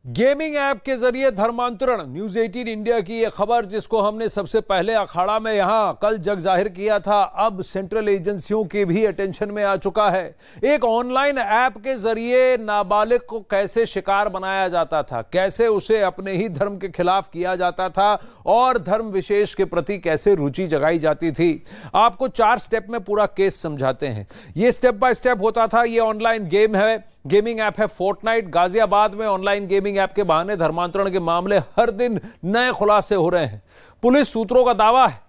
Gaming app के जरिए धर्मांतरण। न्यूज 18 इंडिया की यह खबर, जिसको हमने सबसे पहले अखाड़ा में यहां कल जग जाहिर किया था, अब सेंट्रल एजेंसियों के भी अटेंशन में आ चुका है। एक ऑनलाइन ऐप के जरिए नाबालिग को कैसे शिकार बनाया जाता था, कैसे उसे अपने ही धर्म के खिलाफ किया जाता था और धर्म विशेष के प्रति कैसे रुचि जगाई जाती थी। आपको 4 स्टेप में पूरा केस समझाते हैं। यह स्टेप बाय स्टेप होता था। यह ऑनलाइन गेम है, गेमिंग ऐप है फोर्टनाइट। गाजियाबाद में ऑनलाइन गेमिंग ऐप के बहाने धर्मांतरण के मामले हर दिन नए खुलासे हो रहे हैं। पुलिस सूत्रों का दावा है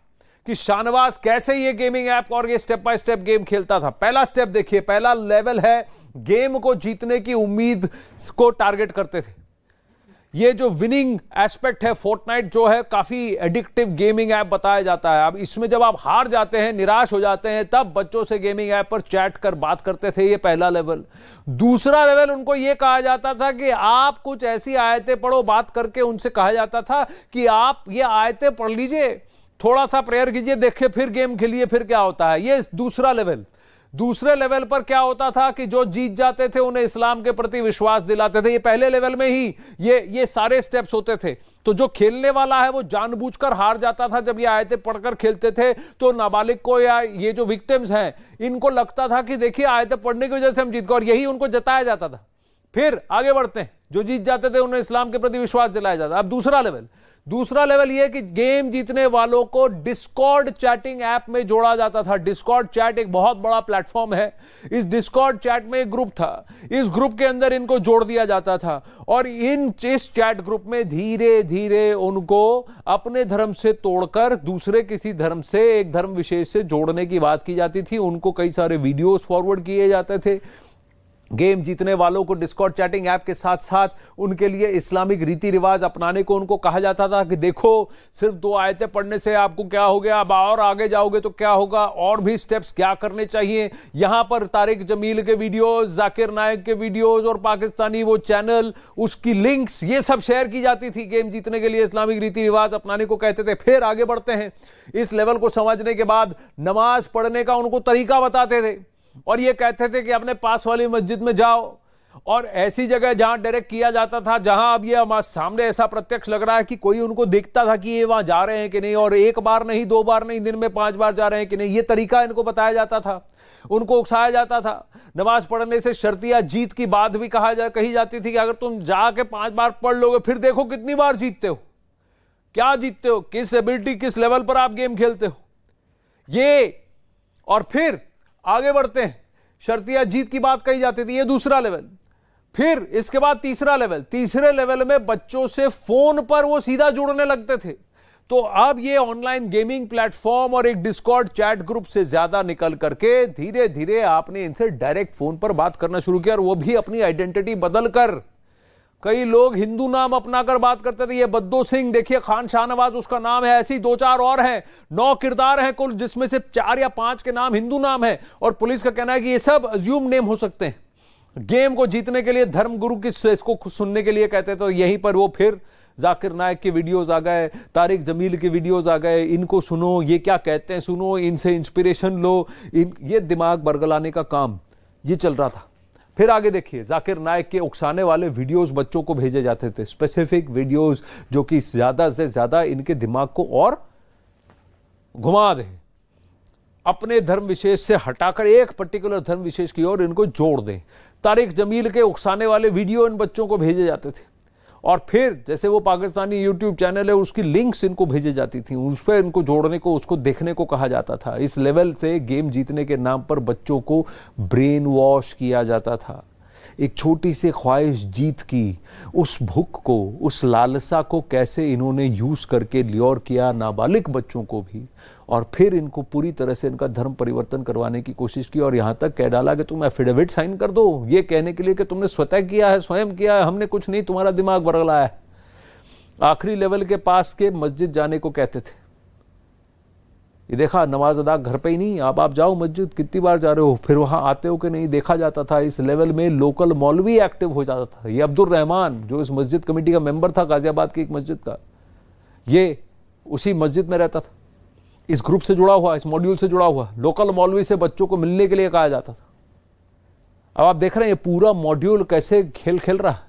कि शाहनवाज कैसे ये गेमिंग ऐप और ये स्टेप बाय स्टेप गेम खेलता था। पहला स्टेप देखिए, पहला लेवल है, गेम को जीतने की उम्मीद को टारगेट करते थे। ये जो विनिंग एस्पेक्ट है, फोर्टनाइट जो है काफी एडिक्टिव गेमिंग ऐप बताया जाता है। अब इसमें जब आप हार जाते हैं, निराश हो जाते हैं, तब बच्चों से गेमिंग ऐप पर चैट कर बात करते थे। ये पहला लेवल। दूसरा लेवल, उनको ये कहा जाता था कि आप कुछ ऐसी आयतें पढ़ो। बात करके उनसे कहा जाता था कि आप ये आयतें पढ़ लीजिए, थोड़ा सा प्रेयर कीजिए, देखिए फिर गेम खेलिए, फिर क्या होता है। ये दूसरा लेवल। दूसरे लेवल पर क्या होता था कि जो जीत जाते थे उन्हें इस्लाम के प्रति विश्वास दिलाते थे। ये पहले लेवल में ही ये सारे स्टेप्स होते थे। तो जो खेलने वाला है वो जानबूझकर हार जाता था। जब ये आयतें पढ़कर खेलते थे तो नाबालिग को या ये जो विक्टिम्स हैं इनको लगता था कि देखिए आयतें पढ़ने की वजह से हम जीत गए, और यही उनको जताया जाता था। फिर आगे बढ़ते हैं, जो जीत जाते थे उन्हें इस्लाम के प्रति विश्वास दिलाया जाता। अब दूसरा लेवल यह कि गेम जीतने वालों को डिस्कॉर्ड चैटिंग ऐप में जोड़ा जाता था। डिस्कॉर्ड चैट एक बहुत बड़ा प्लेटफॉर्म है। इस डिस्कॉर्ड चैट में एक ग्रुप था। इस ग्रुप के अंदर इनको जोड़ दिया जाता था और इस चैट ग्रुप में धीरे धीरे उनको अपने धर्म से तोड़कर दूसरे किसी धर्म से, एक धर्म विशेष से जोड़ने की बात की जाती थी। उनको कई सारे वीडियोस फॉरवर्ड किए जाते थे। गेम जीतने वालों को डिस्कॉर्ड चैटिंग ऐप के साथ साथ उनके लिए इस्लामिक रीति रिवाज अपनाने को उनको कहा जाता था कि देखो सिर्फ 2 आयतें पढ़ने से आपको क्या हो गया, अब और आगे जाओगे तो क्या होगा, और भी स्टेप्स क्या करने चाहिए। यहां पर तारिक जमील के वीडियोस, जाकिर नायक के वीडियोस और पाकिस्तानी वो चैनल, उसकी लिंक्स, ये सब शेयर की जाती थी। गेम जीतने के लिए इस्लामिक रीति रिवाज अपनाने को कहते थे। फिर आगे बढ़ते हैं। इस लेवल को समझने के बाद नमाज पढ़ने का उनको तरीका बताते थे और ये कहते थे कि अपने पास वाली मस्जिद में जाओ और ऐसी जगह जहां डायरेक्ट किया जाता था, जहां अब ये सामने ऐसा प्रत्यक्ष लग रहा है कि कोई उनको दिखता था कि ये वहां जा रहे हैं कि नहीं, और 1 बार नहीं, 2 बार नहीं, दिन में 5 बार जा रहे हैं कि नहीं। ये तरीका इनको बताया जाता था, उनको उकसाया जाता था। नमाज पढ़ने से शर्तिया जीत की बात भी कही जाती थी कि अगर तुम जाके 5 बार पढ़ लोगे फिर देखो कितनी बार जीतते हो, क्या जीतते हो, किस एबिलिटी, किस लेवल पर आप गेम खेलते हो ये। और फिर आगे बढ़ते हैं, शर्तिया जीत की बात कही जाती थी। ये दूसरा लेवल। फिर इसके बाद तीसरा लेवल। तीसरे लेवल में बच्चों से फोन पर वो सीधा जुड़ने लगते थे। तो अब ये ऑनलाइन गेमिंग प्लेटफॉर्म और एक डिस्कॉर्ड चैट ग्रुप से ज्यादा निकल करके धीरे धीरे आपने इनसे डायरेक्ट फोन पर बात करना शुरू किया, और वो भी अपनी आइडेंटिटी बदलकर। कई लोग हिंदू नाम अपनाकर बात करते थे। ये बद्दो सिंह, देखिए खान शाहनवाज उसका नाम है, ऐसी 2-4 और हैं। 9 किरदार हैं कुल, जिसमें से 4 या 5 के नाम हिंदू नाम है, और पुलिस का कहना है कि ये सब अज्यूम नेम हो सकते हैं। गेम को जीतने के लिए धर्मगुरु की इसको सुनने के लिए कहते थे। तो यहीं पर वो फिर जाकिर नायक के वीडियोस आ गए, तारिक जमील के वीडियोस आ गए। इनको सुनो, ये क्या कहते हैं सुनो, इनसे इंस्पिरेशन लो। ये दिमाग बरगलाने का काम ये चल रहा था। फिर आगे देखिए, जाकिर नायक के उकसाने वाले वीडियोस बच्चों को भेजे जाते थे, स्पेसिफिक वीडियोस जो कि ज्यादा से ज्यादा इनके दिमाग को और घुमा दें, अपने धर्म विशेष से हटाकर एक पर्टिकुलर धर्म विशेष की ओर इनको जोड़ दें। तारिक जमील के उकसाने वाले वीडियो इन बच्चों को भेजे जाते थे, और फिर जैसे वो पाकिस्तानी यूट्यूब चैनल है उसकी लिंक्स इनको भेजी जाती थी, उस पर इनको जोड़ने को, उसको देखने को कहा जाता था। इस लेवल से गेम जीतने के नाम पर बच्चों को ब्रेन वॉश किया जाता था। एक छोटी सी ख्वाहिश जीत की, उस भूख को, उस लालसा को कैसे इन्होंने यूज करके ल्योर किया नाबालिग बच्चों को भी, और फिर इनको पूरी तरह से इनका धर्म परिवर्तन करवाने की कोशिश की। और यहां तक कह डाला कि तुम एफिडेविट साइन कर दो, ये कहने के लिए कि तुमने स्वतः किया है, स्वयं किया है, हमने कुछ नहीं, तुम्हारा दिमाग बरगला है। आखिरी लेवल के पास के मस्जिद जाने को कहते थे। ये देखा, नमाज अदा घर पे ही नहीं, आप जाओ मस्जिद, कितनी बार जा रहे हो, फिर वहां आते हो कि नहीं, देखा जाता था। इस लेवल में लोकल मौलवी एक्टिव हो जाता था। ये अब्दुल रहमान जो इस मस्जिद कमेटी का मेंबर था गाजियाबाद की एक मस्जिद का, ये उसी मस्जिद में रहता था, इस ग्रुप से जुड़ा हुआ, इस मॉड्यूल से जुड़ा हुआ। लोकल मौलवी से बच्चों को मिलने के लिए कहा जाता था। अब आप देख रहे हैं ये पूरा मॉड्यूल कैसे खेल खेल रहा है।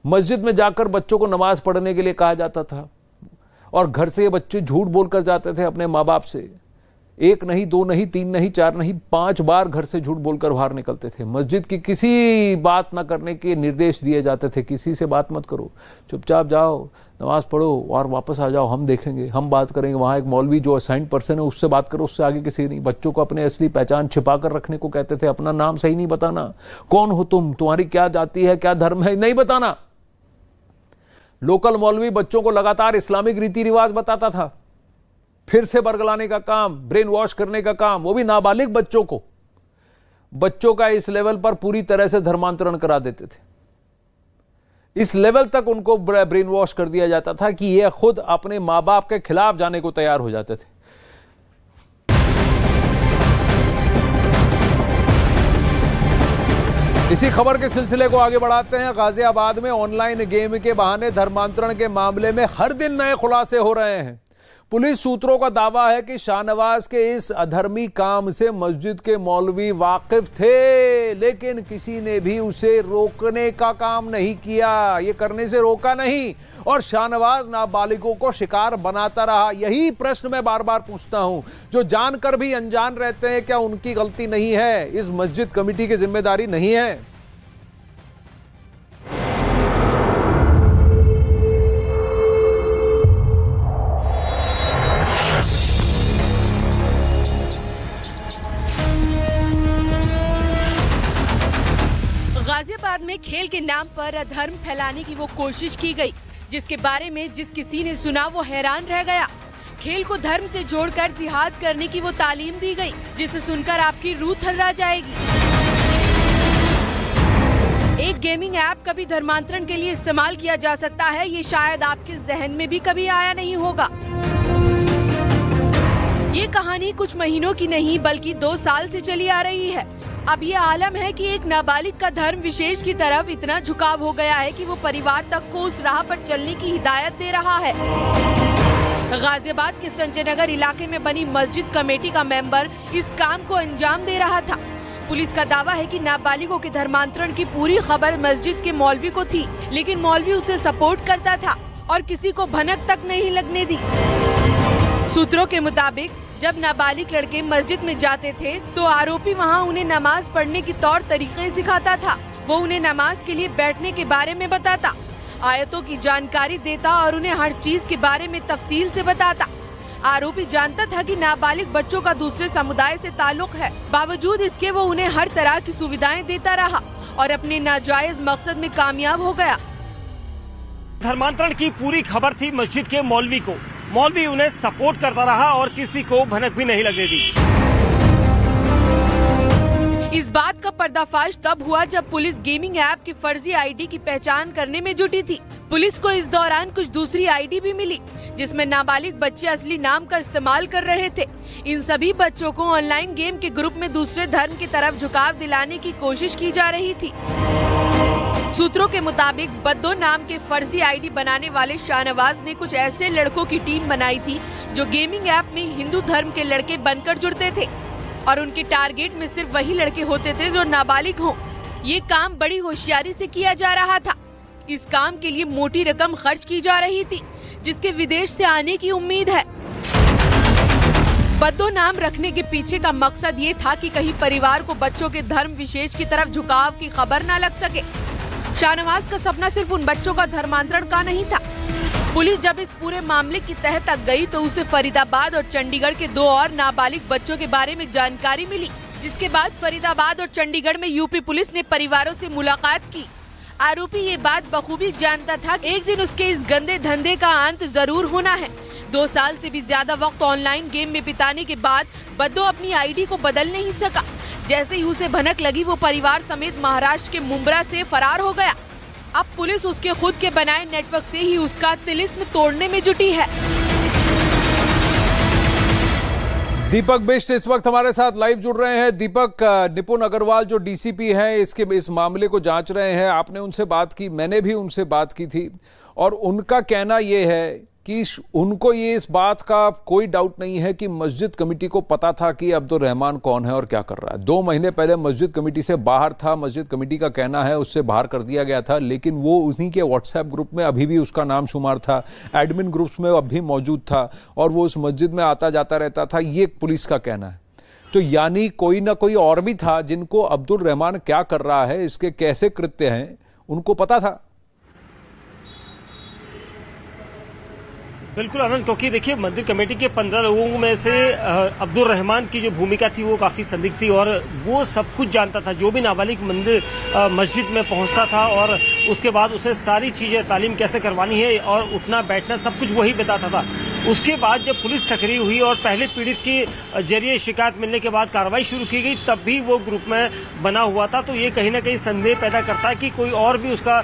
मस्जिद में जाकर बच्चों को नमाज पढ़ने के लिए कहा जाता था और घर से ये बच्चे झूठ बोलकर जाते थे अपने माँ बाप से। 1 नहीं, 2 नहीं, 3 नहीं, 4 नहीं, 5 बार घर से झूठ बोलकर बाहर निकलते थे। मस्जिद की किसी बात ना करने के निर्देश दिए जाते थे, किसी से बात मत करो, चुपचाप जाओ, नमाज पढ़ो और वापस आ जाओ, हम देखेंगे, हम बात करेंगे। वहाँ एक मौलवी जो असाइंड पर्सन है उससे बात करो, उससे आगे किसी नहीं। बच्चों को अपने असली पहचान छिपा कर रखने को कहते थे, अपना नाम सही नहीं बताना, कौन हो तुम, तुम्हारी क्या जाति है, क्या धर्म है, नहीं बताना। लोकल मौलवी बच्चों को लगातार इस्लामिक रीति रिवाज बताता था, फिर से बरगलाने का काम, ब्रेन वॉश करने का काम, वो भी नाबालिग बच्चों को। बच्चों का इस लेवल पर पूरी तरह से धर्मांतरण करा देते थे। इस लेवल तक उनको ब्रेन वॉश कर दिया जाता था कि ये खुद अपने मां बाप के खिलाफ जाने को तैयार हो जाते थे। इसी खबर के सिलसिले को आगे बढ़ाते हैं। गाजियाबाद में ऑनलाइन गेम के बहाने धर्मांतरण के मामले में हर दिन नए खुलासे हो रहे हैं। पुलिस सूत्रों का दावा है कि शाहनवाज के इस अधर्मी काम से मस्जिद के मौलवी वाकिफ थे, लेकिन किसी ने भी उसे रोकने का काम नहीं किया, ये करने से रोका नहीं और शाहनवाज नाबालिगों को शिकार बनाता रहा। यही प्रश्न मैं बार बार पूछता हूं, जो जानकर भी अनजान रहते हैं, क्या उनकी गलती नहीं है, इस मस्जिद कमेटी की जिम्मेदारी नहीं है? गाजियाबाद में खेल के नाम पर अधर्म फैलाने की वो कोशिश की गई, जिसके बारे में जिस किसी ने सुना वो हैरान रह गया। खेल को धर्म से जोड़कर जिहाद करने की वो तालीम दी गई, जिसे सुनकर आपकी रूह थर्रा जाएगी। एक गेमिंग ऐप कभी धर्मांतरण के लिए इस्तेमाल किया जा सकता है, ये शायद आपके जहन में भी कभी आया नहीं होगा। ये कहानी कुछ महीनों की नहीं बल्कि 2 साल से चली आ रही है। अब ये आलम है कि एक नाबालिग का धर्म विशेष की तरफ इतना झुकाव हो गया है कि वो परिवार तक को उस राह पर चलने की हिदायत दे रहा है। गाजियाबाद के संजय नगर इलाके में बनी मस्जिद कमेटी का मेंबर इस काम को अंजाम दे रहा था। पुलिस का दावा है कि नाबालिगों के धर्मांतरण की पूरी खबर मस्जिद के मौलवी को थी, लेकिन मौलवी उसे सपोर्ट करता था और किसी को भनक तक नहीं लगने दी। सूत्रों के मुताबिक जब नाबालिग लड़के मस्जिद में जाते थे तो आरोपी वहां उन्हें नमाज पढ़ने की तौर तरीके सिखाता था। वो उन्हें नमाज के लिए बैठने के बारे में बताता, आयतों की जानकारी देता और उन्हें हर चीज के बारे में तफसील से बताता। आरोपी जानता था कि नाबालिग बच्चों का दूसरे समुदाय से ताल्लुक है, बावजूद इसके वो उन्हें हर तरह की सुविधाएं देता रहा और अपने नाजायज मकसद में कामयाब हो गया। धर्मांतरण की पूरी खबर थी मस्जिद के मौलवी को। मौलवी उन्हें सपोर्ट करता रहा और किसी को भनक भी नहीं लगने दी। इस बात का पर्दाफाश तब हुआ जब पुलिस गेमिंग ऐप की फर्जी आईडी की पहचान करने में जुटी थी। पुलिस को इस दौरान कुछ दूसरी आईडी भी मिली, जिसमें नाबालिग बच्चे असली नाम का इस्तेमाल कर रहे थे। इन सभी बच्चों को ऑनलाइन गेम के ग्रुप में दूसरे धर्म की तरफ झुकाव दिलाने की कोशिश की जा रही थी। सूत्रों के मुताबिक बद्दो नाम के फर्जी आईडी बनाने वाले शाहनवाज ने कुछ ऐसे लड़कों की टीम बनाई थी जो गेमिंग ऐप में हिंदू धर्म के लड़के बनकर जुड़ते थे और उनके टारगेट में सिर्फ वही लड़के होते थे जो नाबालिग हों। ये काम बड़ी होशियारी से किया जा रहा था। इस काम के लिए मोटी रकम खर्च की जा रही थी, जिसके विदेश से आने की उम्मीद है। बद्दो नाम रखने के पीछे का मकसद ये था कि कहीं परिवार को बच्चों के धर्म विशेष की तरफ झुकाव की खबर न लग सके। शाहनवाज का सपना सिर्फ उन बच्चों का धर्मांतरण का नहीं था। पुलिस जब इस पूरे मामले की तह तक गई तो उसे फरीदाबाद और चंडीगढ़ के 2 और नाबालिग बच्चों के बारे में जानकारी मिली, जिसके बाद फरीदाबाद और चंडीगढ़ में यूपी पुलिस ने परिवारों से मुलाकात की। आरोपी ये बात बखूबी जानता था कि एक दिन उसके इस गंदे धंधे का अंत जरूर होना है। 2 साल से भी ज्यादा वक्त ऑनलाइन गेम में बिताने के बाद बद्दो अपनी आईडी को बदल नहीं सका। जैसे ही उसे भनक लगी वो परिवार समेत महाराष्ट्र के मुंब्रा से फरार हो गया। अब पुलिस उसके खुद के बनाए नेटवर्क से ही उसका तिलिस्म तोड़ने में जुटी है। दीपक बिष्ट इस वक्त हमारे साथ लाइव जुड़ रहे हैं। दीपक, निपुण अग्रवाल जो डीसीपी हैं इस मामले को जांच रहे हैं, आपने उनसे बात की, मैंने भी उनसे बात की थी और उनका कहना यह है कि उनको ये इस बात का कोई डाउट नहीं है कि मस्जिद कमेटी को पता था कि अब्दुल रहमान कौन है और क्या कर रहा है। 2 महीने पहले मस्जिद कमेटी से बाहर था, मस्जिद कमेटी का कहना है उससे बाहर कर दिया गया था, लेकिन वो उन्हीं के व्हाट्सएप ग्रुप में अभी भी उसका नाम शुमार था, एडमिन ग्रुप्स में अभी मौजूद था और वो उस मस्जिद में आता जाता रहता था, ये पुलिस का कहना है। तो यानी कोई ना कोई और भी था जिनको अब्दुल रहमान क्या कर रहा है, इसके कैसे कृत्य हैं, उनको पता था। बिल्कुल आनंद, क्योंकि देखिए मंदिर कमेटी के 15 लोगों में से अब्दुल रहमान की जो भूमिका थी वो काफी संदिग्ध थी और वो सब कुछ जानता था। जो भी नाबालिग मस्जिद में पहुंचता था और उसके बाद उसे सारी चीजें, तालीम कैसे करवानी है और उठना बैठना सब कुछ वही बताता था। उसके बाद जब पुलिस सक्रिय हुई और पहले पीड़ित के जरिए शिकायत मिलने के बाद कार्रवाई शुरू की गई, तब भी वो ग्रुप में बना हुआ था। तो ये कहीं ना कहीं संदेह पैदा करता है कि कोई और भी उसका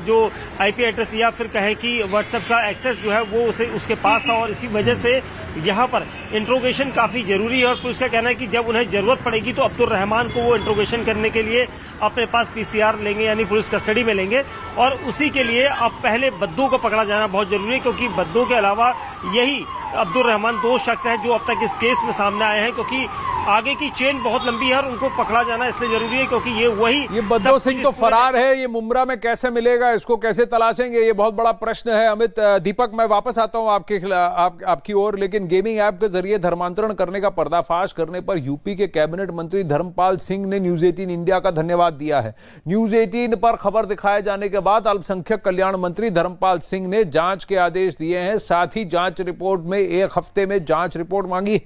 जो आईपी एड्रेस या फिर कहे कि व्हाट्सएप का एक्सेस जो है वो उसके पास था और इसी वजह से यहाँ पर इंट्रोगेशन काफी जरूरी है। और पुलिस का कहना है कि जब उन्हें जरूरत पड़ेगी तो अब्दुल रहमान को वो इंट्रोगेशन करने के लिए अपने पास पीसीआर लेंगे, यानी पुलिस कस्टडी में लेंगे। और उसी के लिए अब पहले बद्दू को पकड़ा जाना बहुत जरूरी है, क्योंकि बद्दू के अलावा यही अब्दुल रहमान 2 शख्स हैं जो अब तक इस केस में सामने आए हैं, क्योंकि आगे की चेन बहुत लंबी है और उनको पकड़ा जाना इसलिए जरूरी है क्योंकि ये बद्दू सिंह तो फरार है, ये मुमरा में कैसे मिलेगा, इसको कैसे तलाशेंगे, ये बहुत बड़ा प्रश्न है। अमित, दीपक, मैं वापस आता हूं आपकी ओर, लेकिन गेमिंग ऐप के जरिए धर्मांतरण करने का पर्दाफाश करने पर यूपी के कैबिनेट मंत्री धर्मपाल सिंह ने न्यूज 18 इंडिया का धन्यवाद दिया है। न्यूज 18 पर खबर दिखाए जाने के बाद अल्पसंख्यक कल्याण मंत्री धर्मपाल सिंह ने जांच के आदेश दिए हैं, साथ ही जांच रिपोर्ट में 1 हफ्ते में जांच रिपोर्ट मांगी।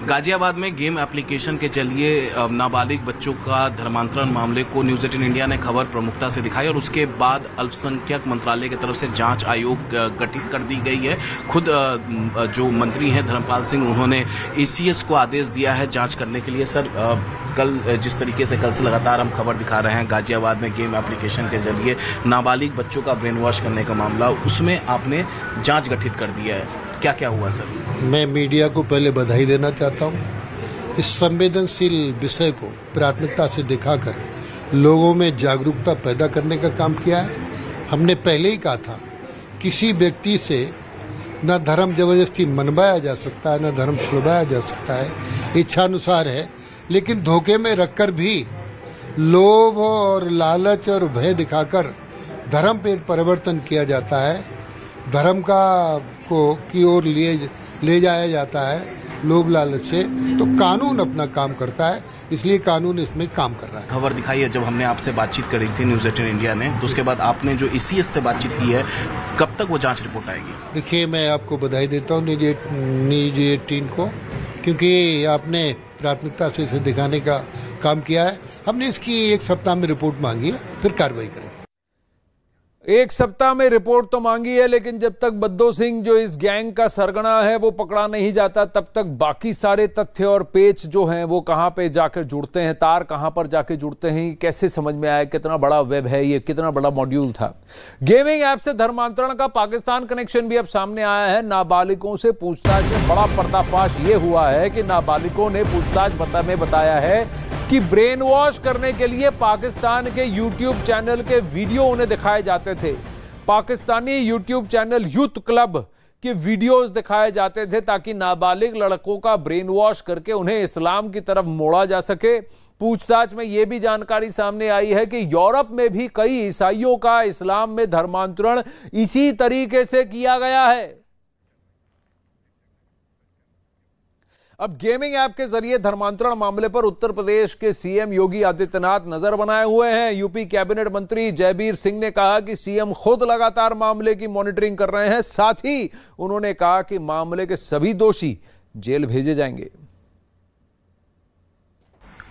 गाजियाबाद में गेम एप्लीकेशन के जरिए नाबालिग बच्चों का धर्मांतरण मामले को न्यूज 18 इंडिया ने खबर प्रमुखता से दिखाई और उसके बाद अल्पसंख्यक मंत्रालय की तरफ से जांच आयोग गठित कर दी गई है। खुद जो मंत्री हैं धर्मपाल सिंह, उन्होंने एसीएस को आदेश दिया है जांच करने के लिए। सर, कल जिस तरीके से कल से लगातार हम खबर दिखा रहे हैं गाजियाबाद में गेम एप्लीकेशन के जरिए नाबालिग बच्चों का ब्रेन वॉश करने का मामला, उसमें आपने जांच गठित कर दिया है, क्या क्या हुआ सर? मैं मीडिया को पहले बधाई देना चाहता हूं। इस संवेदनशील विषय को प्राथमिकता से दिखाकर लोगों में जागरूकता पैदा करने का काम किया है। हमने पहले ही कहा था, किसी व्यक्ति से न धर्म जबरदस्ती मनवाया जा सकता है, न धर्म छुड़वाया जा सकता है, इच्छानुसार है, लेकिन धोखे में रखकर भी लोभ और लालच और भय दिखाकर धर्म पे परिवर्तन किया जाता है, धर्म की ओर ले जाया जाता है लोभ लालच से। तो कानून अपना काम करता है, इसलिए कानून इसमें काम कर रहा है। खबर दिखाई है, जब हमने आपसे बातचीत करी थी न्यूज 18 इंडिया ने, तो उसके बाद आपने जो एसीएस से बातचीत की है, कब तक वो जांच रिपोर्ट आएगी? देखिए, मैं आपको बधाई देता हूँ न्यूज 18 को, क्योंकि आपने प्राथमिकता से इसे दिखाने का काम किया है। हमने इसकी 1 सप्ताह में रिपोर्ट मांगी है, फिर कार्रवाई करें। 1 सप्ताह में रिपोर्ट तो मांगी है, लेकिन जब तक बद्दू सिंह जो इस गैंग का सरगना है वो पकड़ा नहीं जाता, तब तक बाकी सारे तथ्य और पेच जो हैं वो कहां पे जाकर जुड़ते हैं, तार कहां पर जाकर जुड़ते हैं, कैसे समझ में आया कितना बड़ा वेब है ये, कितना बड़ा मॉड्यूल था। गेमिंग ऐप से धर्मांतरण का पाकिस्तान कनेक्शन भी अब सामने आया है। नाबालिगों से पूछताछ में बड़ा पर्दाफाश ये हुआ है कि नाबालिगों ने पूछताछ में बताया है कि ब्रेन वॉश करने के लिए पाकिस्तान के यूट्यूब चैनल के वीडियो उन्हें दिखाए जाते थे। Pakistani YouTube channel youth club के वीडियोस दिखाए जाते थे ताकि नाबालिग लड़कों का ब्रेन वॉश करके उन्हें इस्लाम की तरफ मोड़ा जा सके। पूछताछ में यह भी जानकारी सामने आई है कि यूरोप में भी कई ईसाइयों का इस्लाम में धर्मांतरण इसी तरीके से किया गया है। अब गेमिंग ऐप के जरिए धर्मांतरण मामले पर उत्तर प्रदेश के सीएम योगी आदित्यनाथ नजर बनाए हुए हैं। यूपी कैबिनेट मंत्री जयवीर सिंह ने कहा कि सीएम खुद लगातार मामले की मॉनिटरिंग कर रहे हैं, साथ ही उन्होंने कहा कि मामले के सभी दोषी जेल भेजे जाएंगे।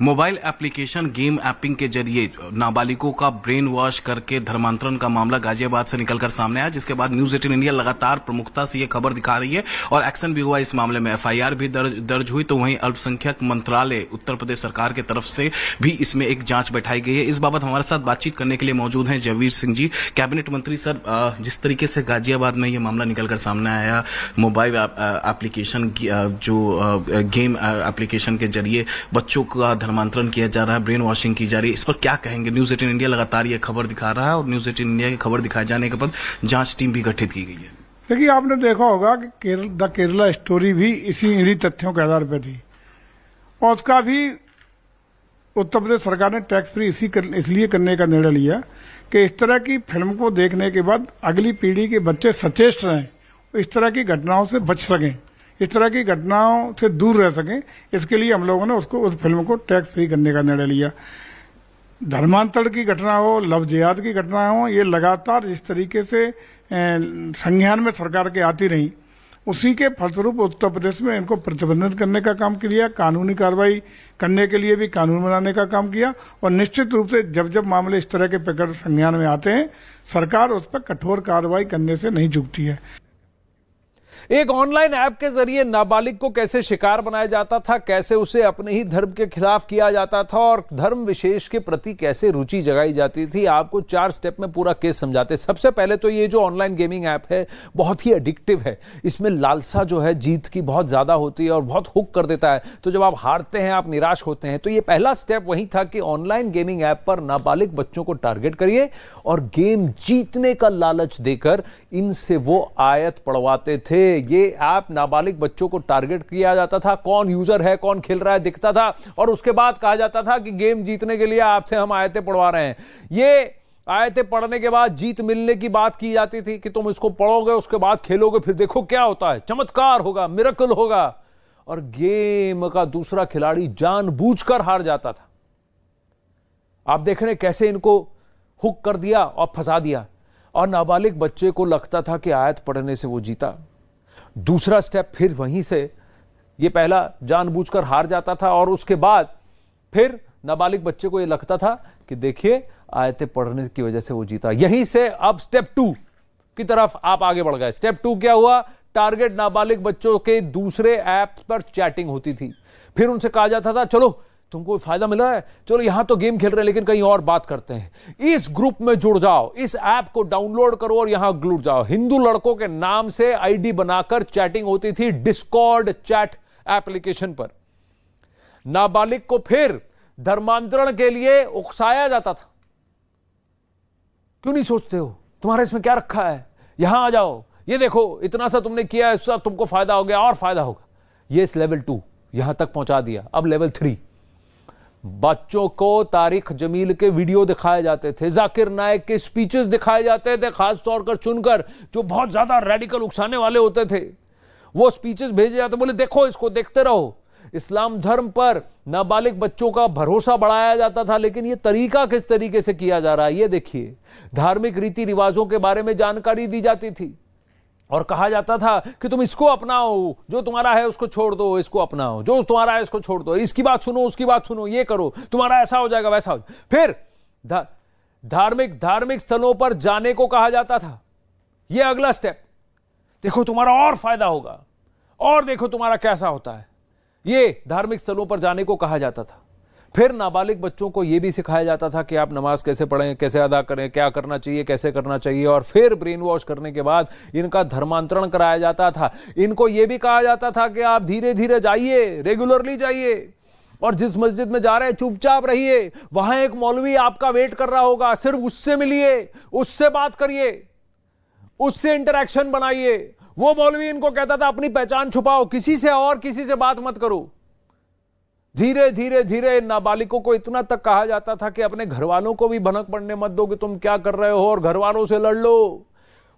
मोबाइल एप्लीकेशन गेम ऐपिंग के जरिए नाबालिगों का ब्रेन वॉश करके धर्मांतरण का मामला गाजियाबाद से निकलकर सामने आया, जिसके बाद न्यूज 18 इंडिया लगातार प्रमुखता से यह खबर दिखा रही है और एक्शन भी हुआ इस मामले में। एफआईआर भी दर्ज हुई, तो वहीं अल्पसंख्यक मंत्रालय उत्तर प्रदेश सरकार की तरफ से भी इसमें एक जांच बैठाई गई है। इस बाबत हमारे साथ बातचीत करने के लिए मौजूद हैं जयवीर सिंह जी, कैबिनेट मंत्री। सर, जिस तरीके से गाजियाबाद में यह मामला निकलकर सामने आया, मोबाइल एप्लीकेशन जो गेम एप्लीकेशन के जरिए बच्चों का धर्मांतरण किया जा रहा है, ब्रेन वॉशिंग की जा रही है, इस पर क्या कहेंगे? न्यूज 18 इंडिया लगातार ये खबर दिखा रहा है और न्यूज 18 इंडिया की खबर दिखाए जाने के बाद जांच टीम भी गठित की गई है। देखिए, आपने देखा होगा कि द केरला स्टोरी भी इन्हीं तथ्यों के आधार पर थी और उसका भी उत्तर प्रदेश सरकार ने टैक्स फ्री इसलिए करने का निर्णय लिया कि इस तरह की फिल्म को देखने के बाद अगली पीढ़ी के बच्चे सचेत रहें, इस तरह की घटनाओं से बच सकें, इस तरह की घटनाओं से दूर रह सकें। इसके लिए हम लोगों ने उस फिल्म को टैक्स फ्री करने का निर्णय लिया। धर्मांतरण की घटना हो, लव जिहाद की घटना हो, ये लगातार जिस तरीके से संज्ञान में सरकार के आती रही, उसी के फलस्वरूप उत्तर प्रदेश में इनको प्रतिबंधित करने का काम किया, कानूनी कार्रवाई करने के लिए भी कानून बनाने का काम किया और निश्चित रूप से जब जब मामले इस तरह के प्रकट संज्ञान में आते हैं, सरकार उस पर कठोर कार्रवाई करने से नहीं चूकती है। एक ऑनलाइन ऐप के जरिए नाबालिग को कैसे शिकार बनाया जाता था, कैसे उसे अपने ही धर्म के खिलाफ किया जाता था और धर्म विशेष के प्रति कैसे रुचि जगाई जाती थी, आपको 4 स्टेप में पूरा केस समझाते। सबसे पहले तो ये जो ऑनलाइन गेमिंग ऐप है बहुत ही एडिक्टिव है, इसमें लालसा जो है जीत की बहुत ज्यादा होती है और बहुत हुक कर देता है। तो जब आप हारते हैं, आप निराश होते हैं, तो ये पहला स्टेप वही था कि ऑनलाइन गेमिंग ऐप पर नाबालिग बच्चों को टारगेट करिए और गेम जीतने का लालच देकर इनसे वो आयत पढ़वाते थे। ये ऐप नाबालिग बच्चों को टारगेट किया जाता था, कौन यूजर है, कौन खेल रहा है दिखता था और उसके बाद कहा जाता था कि गेम जीतने के लिए आपसे हम आयतें पढ़वा रहे हैं। ये आयतें पढ़ने के बाद जीत मिलने की बात की जाती थी कि तुम इसको पढ़ोगे, उसके बाद खेलोगे, फिर देखो क्या होता है, चमत्कार होगा, मिरेकल होगा। और गेम का दूसरा खिलाड़ी जानबूझकर हार जाता था। आप देख रहे हैं कैसे इनको हुक कर दिया और फंसा दिया और नाबालिग बच्चे को लगता था कि आयत पढ़ने से वो जीता। दूसरा स्टेप फिर वहीं से, ये पहला जानबूझकर हार जाता था और उसके बाद फिर नाबालिग बच्चे को ये लगता था कि देखिए आयतें पढ़ने की वजह से वो जीता। यहीं से अब स्टेप 2 की तरफ आप आगे बढ़ गए। स्टेप 2 क्या हुआ? टारगेट नाबालिग बच्चों के दूसरे ऐप्स पर चैटिंग होती थी। फिर उनसे कहा जाता था चलो तुमको फायदा मिल रहा है, चलो यहां तो गेम खेल रहे हैं लेकिन कहीं और बात करते हैं, इस ग्रुप में जुड़ जाओ, इस ऐप को डाउनलोड करो और यहां जुड़ जाओ। हिंदू लड़कों के नाम से आईडी बनाकर चैटिंग होती थी डिस्कॉर्ड चैट एप्लीकेशन पर। नाबालिग को फिर धर्मांतरण के लिए उकसाया जाता था। क्यों नहीं सोचते हो, तुम्हारा इसमें क्या रखा है, यहां आ जाओ, ये देखो इतना सा तुमने किया है, इससे तुमको फायदा हो गया और फायदा होगा। ये इस लेवल 2 यहां तक पहुंचा दिया। अब लेवल 3, बच्चों को तारिक जमील के वीडियो दिखाए जाते थे, जाकिर नायक के स्पीचेस दिखाए जाते थे, खास तौर पर चुनकर जो बहुत ज्यादा रेडिकल उकसाने वाले होते थे, वो स्पीचेस भेजे जाते, बोले देखो इसको देखते रहो। इस्लाम धर्म पर नाबालिग बच्चों का भरोसा बढ़ाया जाता था, लेकिन ये तरीका किस तरीके से किया जा रहा है ये देखिए। धार्मिक रीति रिवाजों के बारे में जानकारी दी जाती थी और कहा जाता था कि तुम इसको अपनाओ, जो तुम्हारा है उसको छोड़ दो, इसको अपनाओ, जो तुम्हारा है इसको छोड़ दो, इसकी बात सुनो, उसकी बात सुनो, ये करो, तुम्हारा ऐसा हो जाएगा, वैसा हो जाएगा। फिर धार्मिक स्थलों पर जाने को कहा जाता था। ये अगला स्टेप, देखो तुम्हारा और फायदा होगा और देखो तुम्हारा कैसा होता है, ये धार्मिक स्थलों पर जाने को कहा जाता था। फिर नाबालिग बच्चों को यह भी सिखाया जाता था कि आप नमाज कैसे पढ़ें, कैसे अदा करें, क्या करना चाहिए, कैसे करना चाहिए। और फिर ब्रेन वॉश करने के बाद इनका धर्मांतरण कराया जाता था। इनको यह भी कहा जाता था कि आप धीरे धीरे जाइए, रेगुलरली जाइए और जिस मस्जिद में जा रहे हैं चुपचाप रहिए, वहां एक मौलवी आपका वेट कर रहा होगा, सिर्फ उससे मिलिए, उससे बात करिए, उससे इंटरेक्शन बनाइए। वो मौलवी इनको कहता था अपनी पहचान छुपाओ, किसी से और किसी से बात मत करो। धीरे धीरे धीरे नाबालिगों को इतना तक कहा जाता था कि अपने घर वालों को भी भनक पड़ने मत दो कि तुम क्या कर रहे हो और घर वालों से लड़ लो,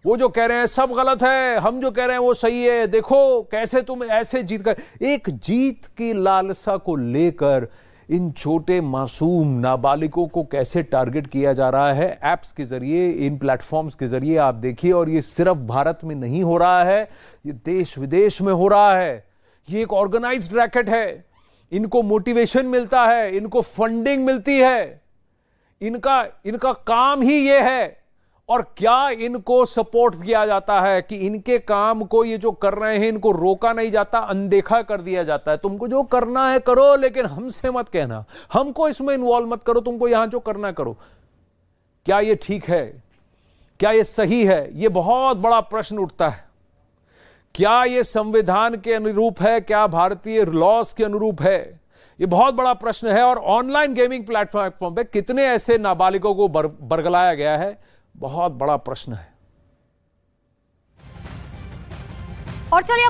वो जो कह रहे हैं सब गलत है, हम जो कह रहे हैं वो सही है, देखो कैसे तुम ऐसे जीत कर। एक जीत की लालसा को लेकर इन छोटे मासूम नाबालिगों को कैसे टारगेट किया जा रहा है ऐप्स के जरिए, इन प्लेटफॉर्म्स के जरिए आप देखिए। और ये सिर्फ भारत में नहीं हो रहा है, ये देश विदेश में हो रहा है। ये एक ऑर्गेनाइज्ड रैकेट है, इनको मोटिवेशन मिलता है, इनको फंडिंग मिलती है, इनका काम ही ये है। और क्या इनको सपोर्ट किया जाता है कि इनके काम को, ये जो कर रहे हैं इनको रोका नहीं जाता, अनदेखा कर दिया जाता है। तुमको जो करना है करो, लेकिन हमसे मत कहना, हमको इसमें इन्वॉल्व मत करो, तुमको यहां जो करना है करो। क्या ये ठीक है? क्या ये सही है? ये बहुत बड़ा प्रश्न उठता है। क्या ये संविधान के अनुरूप है? क्या भारतीय लॉज के अनुरूप है? ये बहुत बड़ा प्रश्न है। और ऑनलाइन गेमिंग प्लेटफॉर्म पे कितने ऐसे नाबालिगों को बरगलाया गया है, बहुत बड़ा प्रश्न है। और चलिए